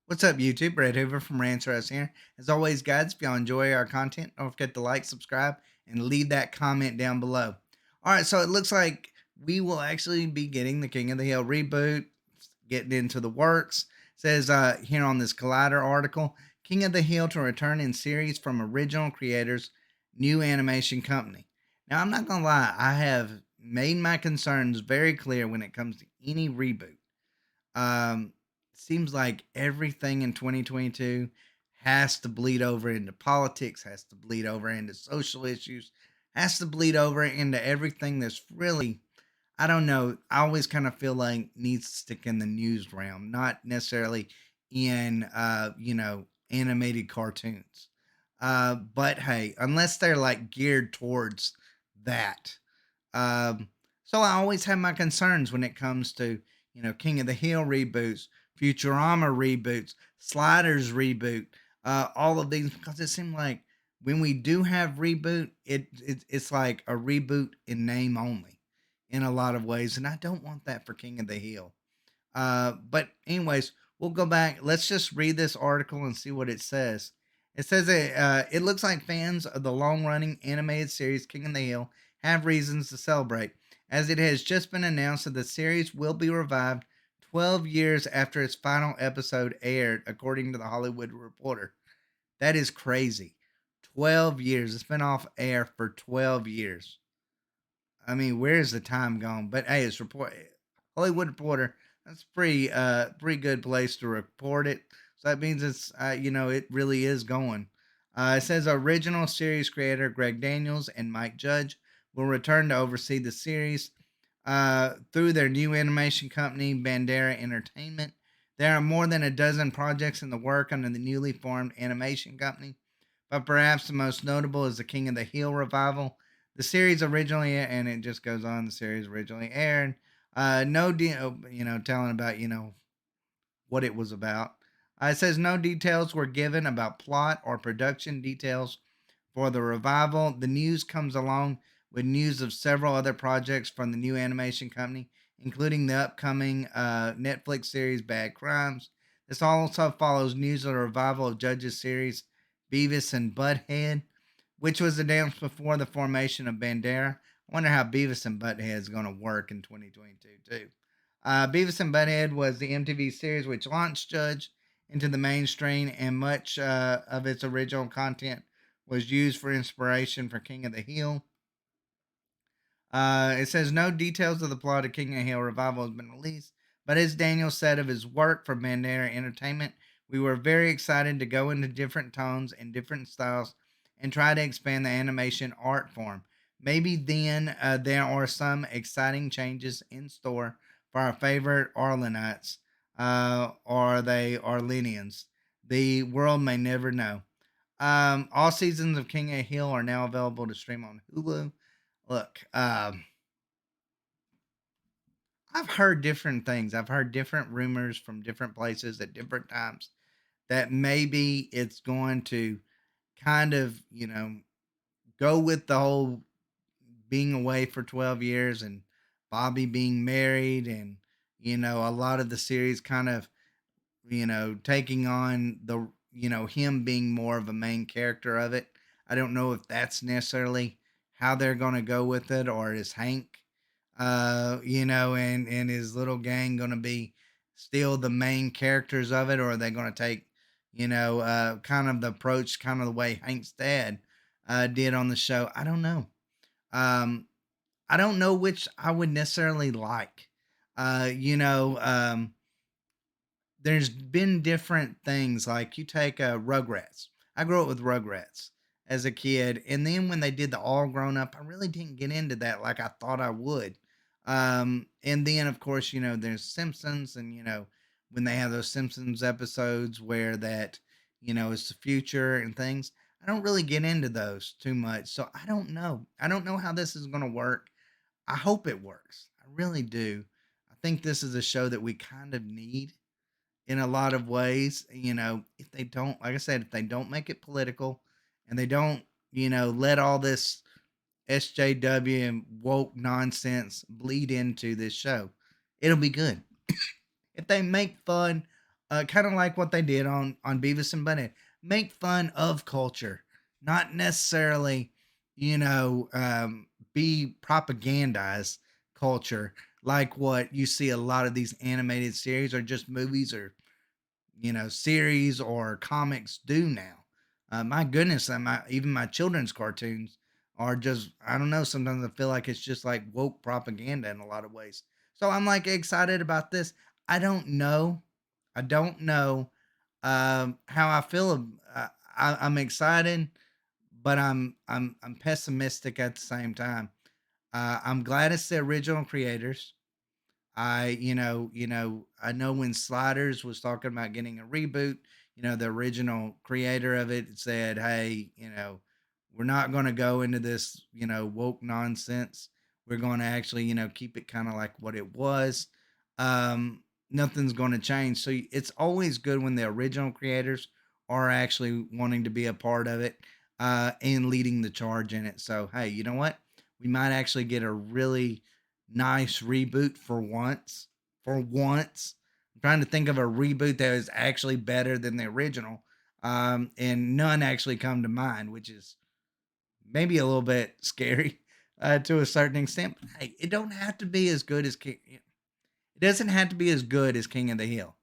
What's up, YouTube? Brett Hoover from Rants here. As always, guys, if y'all enjoy our content, don't forget to like, subscribe, and leave that comment down below. All right, so it looks like we will actually be getting the King of the Hill reboot, getting into the works. It says here on this Collider article, King of the Hill to return in series from original creators, new animation company. Now, I'm not going to lie, I have made my concerns very clear when it comes to any reboot. Um, Seems like everything in 2022 has to bleed over into politics, has to bleed over into social issues, has to bleed over into everything that's really, I don't know, I always kind of feel like needs to stick in the news realm, not necessarily in, animated cartoons. But hey, unless they're like geared towards that, um, so I always have my concerns when it comes to, King of the Hill reboots, Futurama reboots, Sliders reboot, all of these, because it seems like when we do have reboot, it's like a reboot in name only in a lot of ways, and I don't want that for King of the Hill. But anyways, we'll go back. Let's just read this article and see what it says. It says it looks like fans of the long-running animated series King of the Hill have reasons to celebrate, as it has just been announced that the series will be revived 12 years after its final episode aired, according to the Hollywood Reporter. That is crazy. 12 years. It's been off air for 12 years. I mean, where's the time gone? But hey, it's report Hollywood Reporter. That's pretty good place to report it. So that means it's it really is going. It says original series creator Greg Daniels and Mike Judge will return to oversee the series through their new animation company Bandera Entertainment. There are more than a dozen projects in the work under the newly formed animation company, but perhaps the most notable is the King of the Hill revival. The series originally, and it just goes on. The series originally aired. No, telling about what it was about. It says no details were given about plot or production details for the revival. The news comes along with news of several other projects from the new animation company, including the upcoming Netflix series Bad Crimes. This also follows news of the revival of Judge's series Beavis and Butthead, which was announced before the formation of Bandera. I wonder how Beavis and Butthead is going to work in 2022 too. Beavis and Butthead was the MTV series which launched Judge into the mainstream, and much of its original content was used for inspiration for King of the Hill. It says no details of the plot of King of the Hill revival has been released, but as Daniel said of his work for Bandera Entertainment, we were very excited to go into different tones and different styles and try to expand the animation art form. Maybe then there are some exciting changes in store for our favorite Arlenites, or they Arlenians. The world may never know. All seasons of King of the Hill are now available to stream on Hulu. Look, I've heard different things. I've heard different rumors from different places at different times that maybe it's going to kind of, go with the whole being away for 12 years and Bobby being married and, a lot of the series kind of, taking on the, him being more of a main character of it. I don't know if that's necessarily how they're going to go with it, or is Hank, and his little gang going to be still the main characters of it, or are they going to take, kind of the approach, kind of the way Hank's dad did on the show? I don't know. Um, I don't know which I would necessarily like. Uh, you know, um, there's been different things. Like you take Rugrats. I grew up with Rugrats as a kid, and then when they did the all grown up, I really didn't get into that like I thought I would. And then of course, there's Simpsons, and when they have those Simpsons episodes where that it's the future and things. I don't really get into those too much, so I don't know. I don't know how this is going to work. I hope it works. I really do. I think this is a show that we kind of need in a lot of ways. If they don't, like I said, if they don't make it political and they don't, let all this SJW and woke nonsense bleed into this show, it'll be good. If they make fun kind of like what they did on Beavis and Butthead. Make fun of culture, not necessarily, you know, be propagandize culture like what you see a lot of these animated series or just movies or series or comics do now. My goodness, even my children's cartoons are just I don't know. Sometimes I feel like it's just like woke propaganda in a lot of ways. So I'm like excited about this. I don't know. I don't know how I feel. I'm excited, but I'm pessimistic at the same time. I'm glad it's the original creators. I know when Sliders was talking about getting a reboot, the original creator of it said, "Hey, we're not going to go into this, woke nonsense. We're going to actually, keep it kind of like what it was. Nothing's going to change." So it's always good when the original creators are actually wanting to be a part of it and leading the charge in it. So, hey, you know what? We might actually get a really nice reboot for once. For once, I'm trying to think of a reboot that is actually better than the original, and none actually come to mind, which is maybe a little bit scary to a certain extent. But hey, it don't have to be as good as King. It doesn't have to be as good as King of the Hill.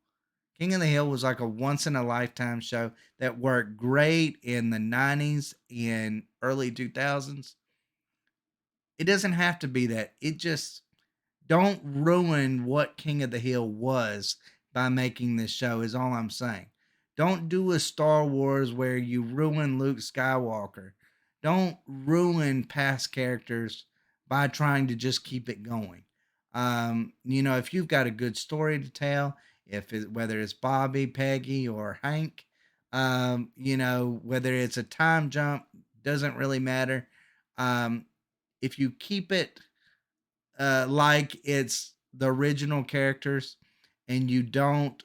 King of the Hill was like a once in a lifetime show that worked great in the 90s and early 2000s. It doesn't have to be that. It just don't ruin what King of the Hill was by making this show, is all I'm saying. Don't do a Star Wars where you ruin Luke Skywalker. Don't ruin past characters by trying to just keep it going. If you've got a good story to tell, whether it's Bobby, Peggy, or Hank, whether it's a time jump, doesn't really matter. Um, if you keep it like it's the original characters and you don't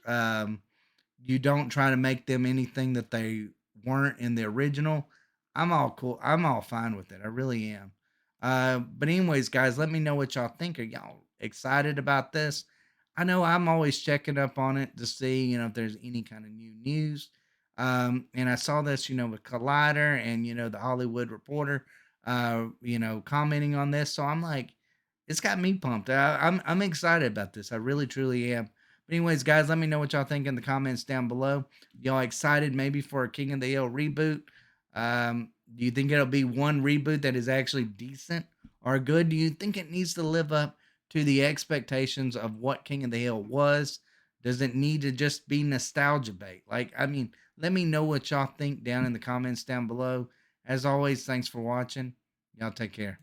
try to make them anything that they weren't in the original, I'm all cool. I'm all fine with it. I really am. But anyways, guys, let me know what y'all think. Are y'all excited about this? I know I'm always checking up on it to see, if there's any kind of new news. And I saw this, with Collider and the Hollywood Reporter, commenting on this. So I'm like, it's got me pumped. I'm excited about this. I really truly am. But anyways, guys, let me know what y'all think in the comments down below. Y'all excited maybe for a King of the Hill reboot? Do you think it'll be one reboot that is actually decent or good? Do you think it needs to live up to the expectations of what King of the Hill was? Does it need to just be nostalgia bait? Let me know what y'all think down in the comments down below. As always, thanks for watching. Y'all take care.